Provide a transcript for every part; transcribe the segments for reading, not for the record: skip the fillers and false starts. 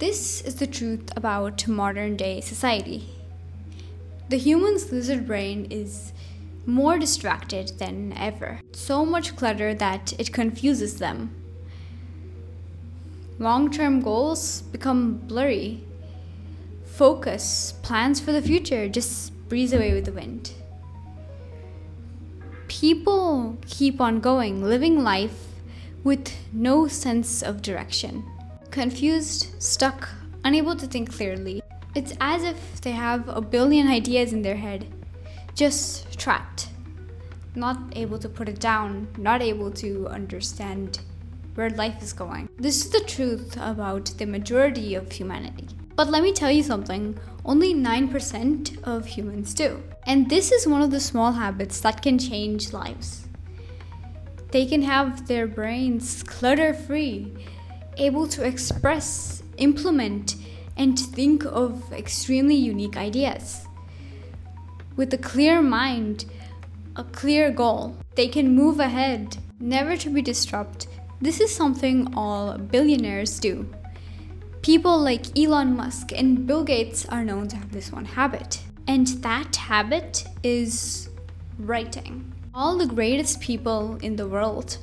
This is the truth about modern day society. The human's lizard brain is more distracted than ever. So much clutter that it confuses them. Long-term goals become blurry. Focus, plans for the future just breeze away with the wind. People keep on going, living life with no sense of direction. Confused, stuck, unable to think clearly. It's as if they have a billion ideas in their head, just trapped. Not able to put it down, not able to understand where life is going. This is the truth about the majority of humanity. But let me tell you something, only 9% of humans do. And this is one of the small habits that can change lives. They can have their brains clutter-free, able to express, implement, and think of extremely unique ideas. With a clear mind, a clear goal, they can move ahead, never to be disrupted. This is something all billionaires do. People like Elon Musk and Bill Gates are known to have this one habit. And that habit is writing. All the greatest people in the world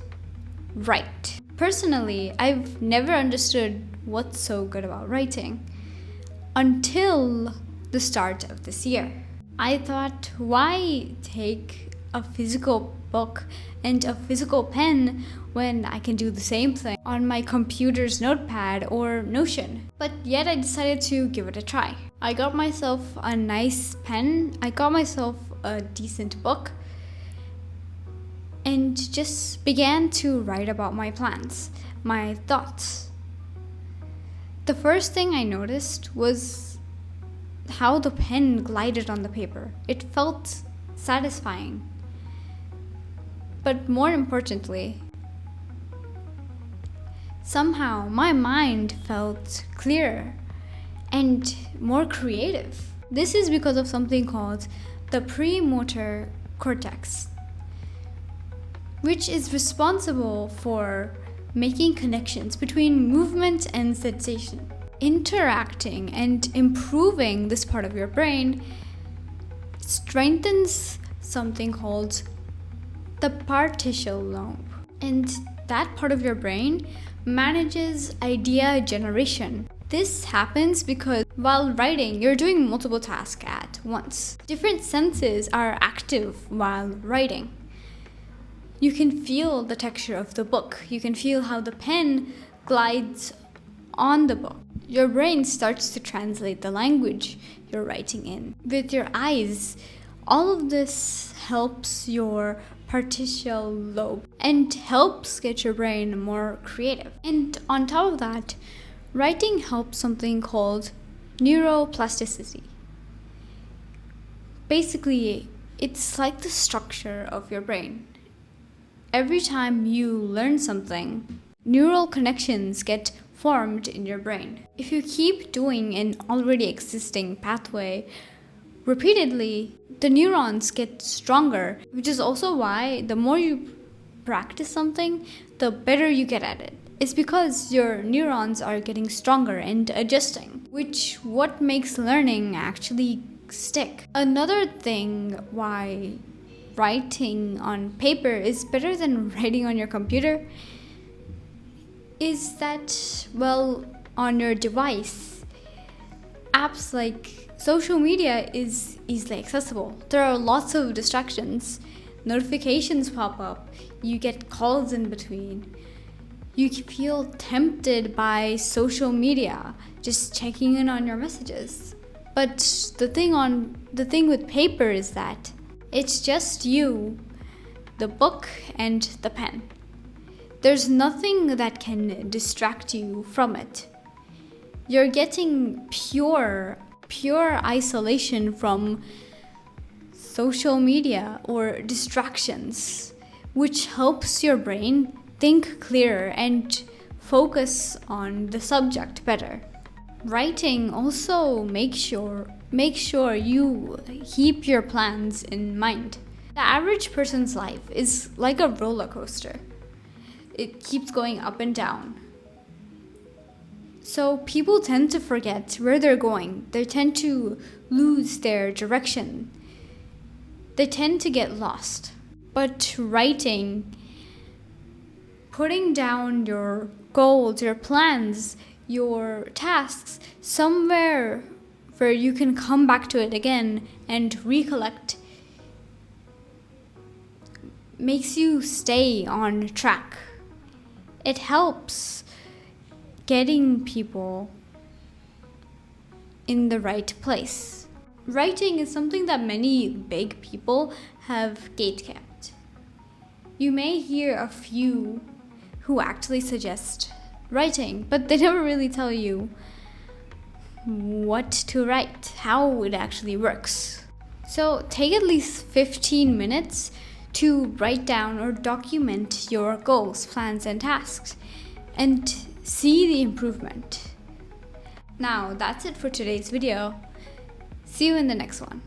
write. Personally, I've never understood what's so good about writing until the start of this year. I thought, why take a physical book and a physical pen when I can do the same thing on my computer's notepad or Notion? But yet I decided to give it a try. I got myself a nice pen, I got myself a decent book, and just began to write about my plans, my thoughts. The first thing I noticed was how the pen glided on the paper. It felt satisfying. But more importantly, somehow my mind felt clearer and more creative. This is because of something called the premotor cortex, which is responsible for making connections between movement and sensation. Interacting and improving this part of your brain strengthens something called the partial lobe. And that part of your brain manages idea generation. This happens because while writing, you're doing multiple tasks at once. Different senses are active while writing. You can feel the texture of the book. You can feel how the pen glides on the book. Your brain starts to translate the language you're writing in. With your eyes, all of this helps your partial lobe and helps get your brain more creative. And on top of that, writing helps something called neuroplasticity. Basically, it's like the structure of your brain. Every time you learn something, neural connections get formed in your brain. If you keep doing an already existing pathway repeatedly, the neurons get stronger, which is also why the more you practice something, the better you get at it. It's because your neurons are getting stronger and adjusting, which what makes learning actually stick. Another thing why writing on paper is better than writing on your computer is that, well, on your device, apps like social media is easily accessible. There are lots of distractions. Notifications pop up. You get calls in between. You feel tempted by social media, just checking in on your messages. But the thing with paper is that it's just you, the book, and the pen. There's nothing that can distract you from it. You're getting pure isolation from social media or distractions, which helps your brain think clearer and focus on the subject better. Writing also makes sure you keep your plans in mind. The average person's life is like a roller coaster. It keeps going up and down. So people tend to forget where they're going. They tend to lose their direction. They tend to get lost. But writing, putting down your goals, your plans, your tasks somewhere where you can come back to it again and recollect, makes you stay on track. It helps getting people in the right place. Writing is something that many big people have gatekept. You may hear a few who actually suggest writing, but they never really tell you what to write, how it actually works. So take at least 15 minutes to write down or document your goals, plans, and tasks and see the improvement. Now that's it for today's video. See you in the next one.